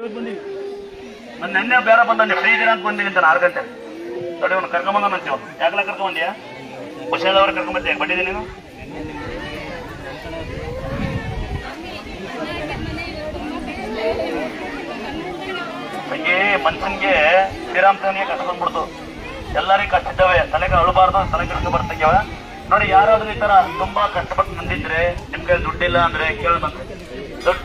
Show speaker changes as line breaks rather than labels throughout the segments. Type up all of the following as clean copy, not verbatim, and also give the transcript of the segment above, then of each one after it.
ನಾನು ನೆನ್ನೆ ಬೇರೆ ಬಂದ ಫ್ರೀ ದಿನ ಅಂತ ಬಂದಿನಿ ಅಂತ 6 ಗಂಟೆ ನೋಡಿ ಅವ್ನು ಕರ್ಕೊಂಬಂದ ಮಂತೀವ ಯಾಕಲ ಕರ್ಕೊಂಬಂದ್ಯಾ ಹುಷಾರವ್ರ ಕರ್ಕೊಂಬಂತೀಯ ಬಂದಿದ್ದೀನಿ ನೀನು ಹಂಗೆ ಮನುಷ್ಯನ್ಗೆ ಶ್ರೀರಾಮಚಂದ್ರನಿಗೆ ಕಷ್ಟ ಬಂದ್ಬಿಡ್ತು ಎಲ್ಲರಿಗೂ ಕಷ್ಟ ಇದ್ದಾವೆ ತಲೆಗೆ ಅಳಬಾರ್ದು ತಲೆ ಕೆಡ್ಕೊ ಬರ್ತಗ್ಯಾವ ನೋಡಿ ಯಾರಾದ್ರೂ ಈ ತರ ತುಂಬಾ ಕಷ್ಟಪಟ್ಟು ಬಂದಿದ್ರೆ ನಿಮ್ ಕೈ ದುಡ್ಡಿಲ್ಲ ಅಂದ್ರೆ ಕೇಳ್ಬಂದ್ರೆ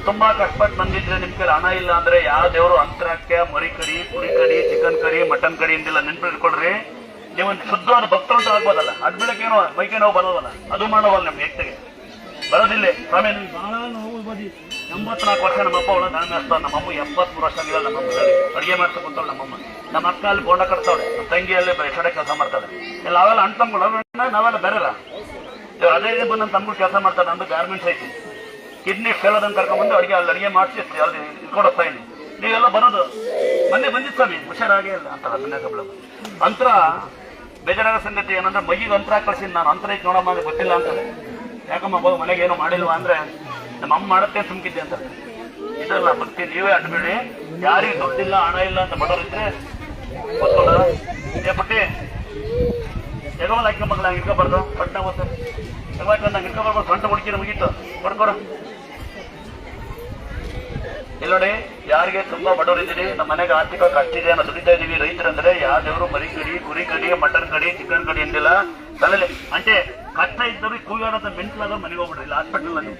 ತುಂಬಾ ಕಷ್ಟಪಟ್ಟು ಬಂದಿದ್ರೆ ನಿಮ್ ಕೈ ಹಣ ಇಲ್ಲ ಅಂದ್ರೆ ಯಾವ ದೇವರು ಅಂತರಕ್ಕೆ ಮರಿ ಕಡಿ ಕುರಿ ಕಡಿ ಚಿಕನ್ ಕರಿ ಮಟನ್ ಕಡಿ ಇಂದಿಲ್ಲ ನೆನ್ಪಿಟ್ಕೊಡ್ರಿ ನೀವು ಶುದ್ಧವಾದ ಭಕ್ತರು ಅಂತ ಆಗ್ಬೋದಲ್ಲ ಅದ್ ಬೆಳಕೇನೋ ಮೈಕೆ ನೋವು ಬರೋದಲ್ಲ ಅದು ಮಾಡೋವಲ್ಲ ನಮ್ಗೆ ಏಕ್ತೆಗೆ ಬರೋದಿಲ್ಲ ಸ್ವಾಮಿ ನನ್ಗೆ ಬಹಳ ನೋವು ಬದಿ 84 ವರ್ಷ ನಮ್ಮಪ್ಪ ಒಳಗೆ ನಾನು ಮೇಸ್ತಾವ ನಮ್ಮಮ್ಮ 73 ವರ್ಷ ಆಗಿಲ್ಲ ನಮ್ಮಮ್ಮ ಅಡುಗೆ ಮಾಡ್ತಾ ಕುಂತಾಳೆ ನಮ್ಮ ಅಕ್ಕ ಅಲ್ಲಿ ಬೋಂಡ ಕಟ್ತಾವಳೆ ನಮ್ಮ ತಂಗಿಯಲ್ಲಿ ಕಡೆ ಕೆಲಸ ಮಾಡ್ತಾಳೆ ಇಲ್ಲ ಅವೆಲ್ಲ ಅಣ್ಣ ತಮ್ಗಳು ನಾವೆಲ್ಲ ಬೇರೆಲ್ಲ ಇವ್ರು ಅದೇ ಬಂದು ನನ್ನ ತಮ್ಗಳು ಕೆಲಸ ಮಾಡ್ತಾರೆ ನಂದು ಗಾರ್ಮೆಂಟ್ಸ್ ಐತಿ ಕಿಡ್ನಿ ಫೇಲ್ ಅದಂಗೆ ಕರ್ಕೊಂಡ್ಬಂದು ಅಲ್ಲಿ ಅಡುಗೆ ಮಾಡಿಸಿ ಅಲ್ಲಿ ಇಟ್ಕೊಡಿಸ್ತಾ ಇದ್ದೀನಿ ನೀವೆಲ್ಲ ಬರೋದು ಮೊನ್ನೆ ಬಂದಿತ್ತು ಸ್ವಾಮಿ ಹುಷಾರಾಗೇ ಇಲ್ಲ ಅಂತಾರೆ ಮನೆ ಕಬ್ಬಳ ಅಂತರ ಬೇಜಾರಾದ ಸಂಗತಿ ಏನಂದ್ರೆ ಮಗಿಗೆ ಅಂತರ ಕಳ್ಸಿದ್ ನಾನು ಅಂತರ ಐತಿ ನೋಡಮ್ಮ ಅಂದ್ರೆ ಗೊತ್ತಿಲ್ಲ ಅಂತಾರೆ ಯಾಕಮ್ಮ ಮನೆಗೆ ಏನೋ ಮಾಡಿಲ್ವಾ ಅಂದ್ರೆ ನಮ್ಮ ಅಮ್ಮ ಮಾಡುತ್ತೆ ಸುಮ್ಕಿದ್ದೆ ಅಂತ ಇದಲ್ಲ ಭಕ್ತಿ ನೀವೇ ಅಡ್ಬೇಡಿ ಯಾರಿಗೆ ದುಡ್ಡಿಲ್ಲ ಹಣ ಇಲ್ಲ ಅಂತ ಬಡವರಿದ್ರೆ ಗೊತ್ತೋಡ ಏ ಪುಟ್ಟಿ ಎಗವಲ್ಲ ಹಾಕಿ ಮಕ್ಕಳು ಹಂಗೆ ಇಟ್ಕೊಬಾರ್ದು ಪಟ್ನ ಗೊತ್ತ ಯಾಕಂದ್ರೆ ಹಂಗೆ ಇಟ್ಕೊಬಾರ್ದು ಸೊಂಟ ಹುಡುಕಿರ ಮುಗೀತು ಕೊಡ್ಕೊಡ ಇಲ್ಲ ನೋಡಿ ಯಾರಿಗೆ ತುಂಬಾ ಬಡವರಿದ್ದೀರಿ ನಮ್ಮ ಮನೆಗೆ ಆರ್ಥಿಕ ಕಷ್ಟ ಇದೆ ನಾವು ದುಡಿತಾ ಇದೀವಿ ರೈತರಂದ್ರೆ ಯಾವ ದೇವರು ಮರಿ ಕಡಿ ಕುರಿ ಕಡಿ ಮಟನ್ ಕಡಿ ಚಿಕನ್ ಕಡಿ ಎಂದಿಲ್ಲ ತಲೆಲೆ ಅಂಟೆ ಕಷ್ಟ ಇದ್ದವ್ರಿಗೆ ಕೂಗಾಡೋದ ಮೆಂಟ್ಲಾಗ ಮನೆಗೆ ಹೋಗ್ಬಿಡ್ರಿ ಇಲ್ಲ ಹಾಸ್ಪಿಟಲ್ ಅಲ್ಲಿ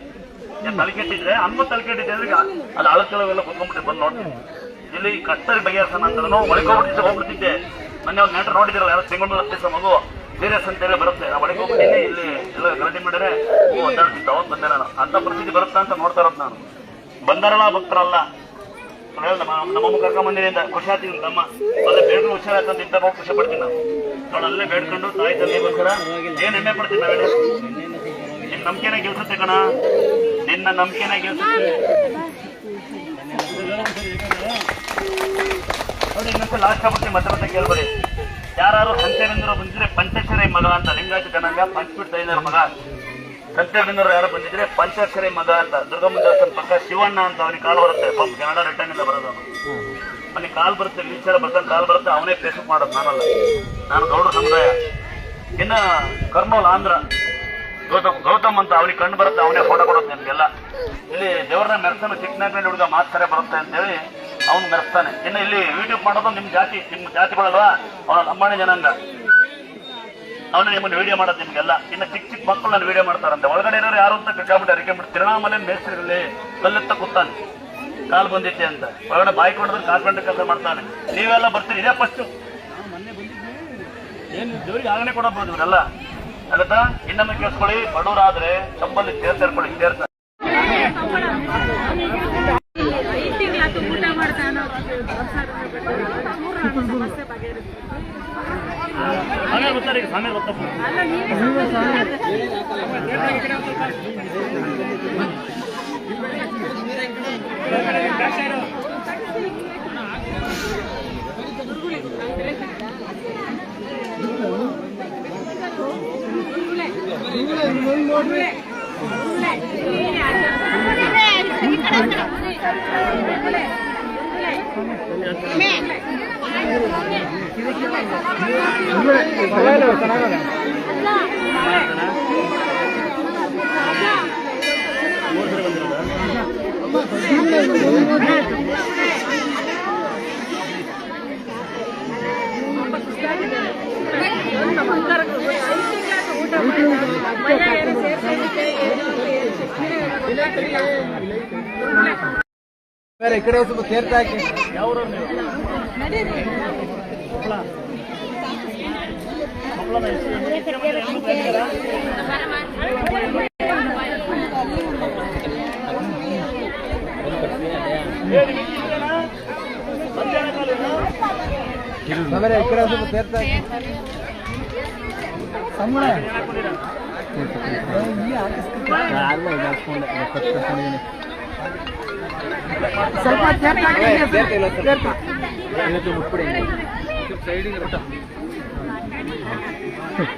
ತಲೆ ಕೆಟ್ಟಿದ್ರೆ ಅಮ್ಮ ತಲೆ ಕೆಟ್ಟಿದ್ರೆ ಅಂದ್ರೆ ಅಲ್ಲಿ ಅಳಕಲವೆಲ್ಲ ಕುತ್ಕೊಂಡ್ಬಿಟ್ಟು ಬಂದು ನೋಡ್ತೀನಿ ಇಲ್ಲಿ ಕಷ್ಟ ಬಗೆಹರಿಸೋಣ ಅಂತ ನಾವು ಒಳಗೋಗ್ಬಿಟ್ಟಿದ್ದೆ ಹೋಗ್ಬಿಡ್ತಿದ್ದೆ ಮೊನ್ನೆ ಒಂದು ನೆಂಟರು ನೋಡಿದಿರಲ್ಲ ಯಾರು ತಿಂಗಳು ಹತ್ತಿಸ ಮಗು ಸೀರಿಯಸ್ ಅಂತೇಳಿ ಬರುತ್ತೆ ನಾವು ಒಳಗೆ ಹೋಗ್ಬಿಟ್ಟಿನಿ ಇಲ್ಲಿ ಎಲ್ಲ ಗಲಾಟೆ ಮಾಡಿದ್ರೆ ಒದ್ದಾಡ್ತಿದ್ದ ಅವಾಗ ಬಂದೆ ನಾನು ಅಂತ ಪರಿಸ್ಥಿತಿ ಬರುತ್ತಾ ಅಂತ ನೋಡ್ತಾ ಇರೋದು ನಾನು ಬಂದಾರಲ್ಲ ಭಕ್ತರಲ್ಲ ನಮ್ಮಮ್ಮ ಕರ್ಕೊಂಡ್ ಬಂದಿನಿ ಅಂತ ಖುಷಿ ಆಗ್ತೀನಿ ತಮ್ಮ ಅದೇ ಬೇಡ್ಕೊಂಡು ಹುಷಾರಾಯ್ತಂತ ಇಂತ ಹೋಗಿ ಖುಷಿ ಪಡ್ತೀನಿ ನಾವು ನೋಡಲ್ಲೇ ಬೇಡ್ಕೊಂಡು ತಾಯಿ ತಂದೆಗೋಸ್ಕರ ಏನ್ ಹೆಮ್ಮೆ ಪಡ್ತೀನಿ ನಾವೇಳಿ ನಿನ್ನ ನಂಬಿಕೆನ ಗೆಲ್ಸುತ್ತೆ ಕಣ ನಿನ್ನ ನಂಬಿಕೆನ ಗೆಲ್ಸುತ್ತೆ ನೋಡಿ ಇನ್ನೊಂದು ಲಾಸ್ಟ್ ಆಗ್ಬಿಡ್ತೀನಿ ಮತ್ತೆ ಕೇಳ್ಬೇಡಿ ಯಾರು ಸಂತೆರಿಂದರು ಬಂದಿದ್ರೆ ಪಂಚಾಕ್ಷರಿ ಮಗ ಅಂತ ಲಿಂಗಾಯತ ಜನಾಂಗ ಪಂಚಪೀಠ ಐದರ ಮಗ ಸಂತೆರಿಂದರು ಯಾರು ಬಂದಿದ್ರೆ ಪಂಚಾಕ್ಷರಿ ಮಗ ಅಂತ ದುರ್ಗಮ್ಮ ದೇವಸ್ಥಾನ ಪಕ್ಕ ಶಿವಣ್ಣ ಅಂತ ಅವನಿಗೆ ಕಾಲ್ ಬರುತ್ತೆ ಕೆನಡಾ ರಿಟರ್ನ್ ಇಂದ ಬರೋದು ಅವನಿಗೆ ಕಾಲ್ ಬರುತ್ತೆ ವೀಲ್ಚೇರ್ ಬರ್ತಾನೆ ಕಾಲ್ ಬರುತ್ತೆ ಅವನೇ ಫೇಸ್ಬುಕ್ ಮಾಡೋದು ನಾನಲ್ಲ ನಾನು ಗೌಡ ಸಮುದಾಯ ಇನ್ನ ಕರ್ನೂಲ್ ಆಂಧ್ರ ಗೌತಮ್ ಅಂತ ಅವನಿಗೆ ಕಂಡು ಬರುತ್ತೆ ಅವನೇ ಫೋಟೋ ಕೊಡೋದು ನಿಮ್ಗೆಲ್ಲ ಇಲ್ಲಿ ದೇವ್ರನ್ನ ಮೆರೆಸ್ತಾನೆ ಚಿಕ್ಕನಾಗ್ನಲ್ಲಿ ಹುಡುಗ ಮಾತು ಸರಿ ಬರುತ್ತೆ ಅಂತೇಳಿ ಅವನು ಮೆರೆಸ್ತಾನೆ ಇನ್ನು ಇಲ್ಲಿ ಯೂಟ್ಯೂಬ್ ಮಾಡೋದು ನಿಮ್ಮ ಜಾತಿಗಳಲ್ವಾ ಅವನ ಲಂಬಾಣಿ ಜನಾಂಗ ಅವನು ನಿಮ್ಮನ್ನು ವಿಡಿಯೋ ಮಾಡೋದು ನಿಮ್ಗೆಲ್ಲ ಇನ್ನು ಚಿಕ್ಕ ಮಕ್ಕಳು ನಾನು ವಿಡಿಯೋ ಮಾಡ್ತಾರಂತೆ ಒಳಗಡೆ ಇರೋರು ಯಾರು ಅಂತ ಬೇಕಾಗ್ಬಿಟ್ಟು ಅರಿಕೆಬಿಟ್ಟು ತಿರುಣಾಮಲೆ ಮೇಸ್ತ್ರಿರಲ್ಲಿ ಕಲ್ಲೆತ್ತ ಕೂತಾನೆ ಕಾಲು ಬಂದಿತ್ತೆ ಅಂತ ಒಳಗಡೆ ಬಾಯಿ ಕೊಂಡ್ರೆ ಕಾರ್ಪೆಂಟರ್ ಕೆಲಸ ಮಾಡ್ತಾನೆ ನೀವೆಲ್ಲ ಬರ್ತೀರಿ ಇದೇ ಫಸ್ಟ್ ಮೊನ್ನೆ ಬಂದಿದ್ವಿ ಏನು ದೇವ್ರಿಗೆ ಆಗನೆ ಕೊಡಬಹುದು ಇವರೆಲ್ಲ ಆಗುತ್ತಾ ಇನ್ನೊಮ್ಮೆ ಕೇಳಿಸ್ಕೊಳ್ಳಿ ಬಡವರಾದ್ರೆ ಚಂಬಲ್ಲಿ ಸೇರ್ಕೊಳ್ಳಿ ಸೇರ್ತಾರೆ ಸಮಯ ಗೊತ್ತ
ಬೇರೆ ಈ ಕಡೆ ಸ್ವಲ್ಪ ಸೇರ್ತಾ ಹಾಕಿ
ಯಾವ
ಬೇರೆ ಈ ಕಡೆ ಸ್ವಲ್ಪ ಸೇರ್ತಾ ಹಾಕಿ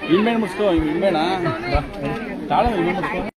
ಇನ್ಮೇಲೆ ಮುಚ್ಕೋ ಇನ್ಮೇಣ ತಾಳ ಮುಚ್ಕೋ